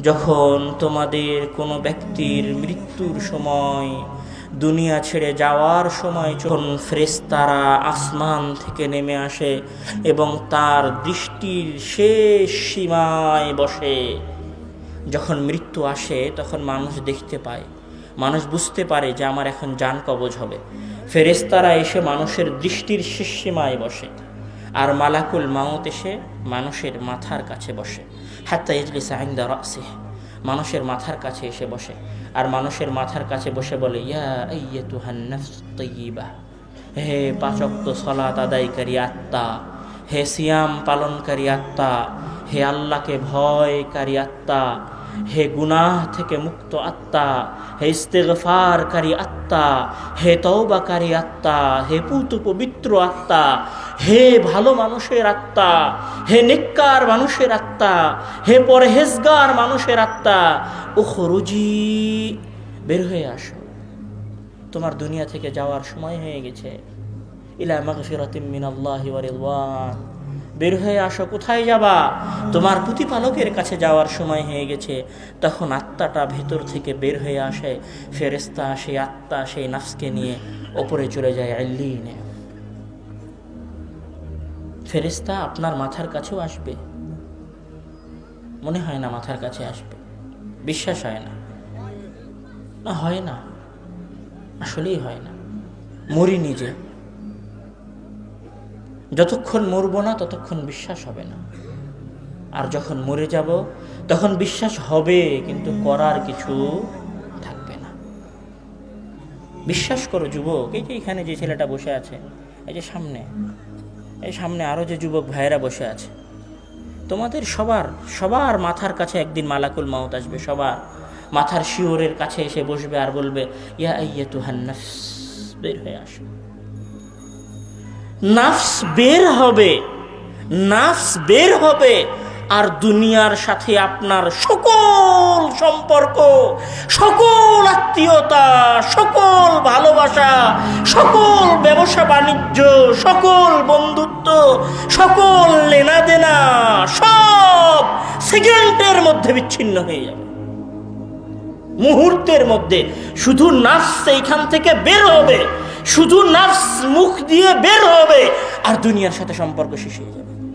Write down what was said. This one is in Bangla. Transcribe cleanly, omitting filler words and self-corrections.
যখন তোমাদের কোনো ব্যক্তির মৃত্যুর সময়, দুনিয়া ছেড়ে যাওয়ার সময়, যখন ফেরেশতারা আসমান থেকে নেমে আসে এবং তার দৃষ্টির শেষ সীমায় বসে, যখন মৃত্যু আসে তখন মানুষ দেখতে পায়, মানুষ বুঝতে পারে যে আমার এখন জান কবজ হবে। ফেরেশতারা এসে মানুষের দৃষ্টির শেষ সীমায় বসে, আর মালাকুল মাউত এসে মানুষের মাথার কাছে বসে। হাত্তা ইজলিসা ইনদা রাসিহি, মানুষের মাথার কাছে এসে বসে, আর মানুষের মাথার কাছে বসে বলে, ইয়া আইয়াতুহান নাফস তাইয়্যিবা, হে পাঁচ ওয়াক্ত সালাত আদায়কারী আত্মা, হে সিয়াম পালনকারী আত্মা, হে আল্লাহকে ভয়কারী আত্মা, হে গুনাহ থেকে মুক্ত আত্মা, হে ইস্তেগফারকারী আত্মা, হে তওবাকারী আত্মা, হে পুত পবিত্র আত্মা, হে ভালো মানুষের আত্মা, হে নেককার মানুষের আত্মা, হে পরহেজগার মানুষের আত্মা, উখরুজি, বের হয়ে আসো, তোমার দুনিয়া থেকে যাওয়ার সময় হয়ে গেছে। ইলা মাগফিরাতিম মিনাল্লাহি ওয়া রিদওয়ান, বের হয়ে আসো। কোথায় যাবা? তোমার প্রতিপালকের কাছে যাওয়ার সময় হয়ে গেছে। তখন আত্মাটা ভেতর থেকে বের হয়ে আসে, ফেরেশতা সেই আত্মা সেই নাফসকে নিয়ে ওপরে চলে যায় আল্লিনে। ফেরেশতা আপনার মাথার কাছেও আসবে, মনে হয় না মাথার কাছে আসবে, বিশ্বাস হয় না, না হয় না, আসলেই হয় না। মরি নিজে, যতক্ষণ মরবো না ততক্ষণ বিশ্বাস হবে না, আর যখন মরে যাব তখন বিশ্বাস হবে, কিন্তু করার কিছু থাকবে না। বিশ্বাস করো যুবক, এই যে এখানে যে ছেলেটা বসে আছে, এই যে সামনে, এই সামনে আরো যে যুবক ভাইয়েরা বসে আছে, তোমাদের সবার মাথার কাছে একদিন মালাকুল মাউত আসবে। সবার মাথার শিওরের কাছে এসে বসবে আর বলবে, ইয়া আইয়াতুহান নাফস, বের হয়ে আসো। নাফস বের হবে, নাফস বের হবে, আর দুনিয়ার সাথে আপনার সকল সম্পর্ক, সকল আত্মীয়তা, সকল ভালোবাসা, সকল ব্যবসা বাণিজ্য, সকল বন্ধুত্ব, সকল লেনাদেনা সব সেকেন্ডের মধ্যে বিচ্ছিন্ন হয়ে যাবে, মুহূর্তের মধ্যে। শুধু নাফস এইখান থেকে বের হবে, শুধু নাফস মুখ দিয়ে বের হবে, আর দুনিয়ার সাথে সম্পর্ক শেষ হয়ে যাবে।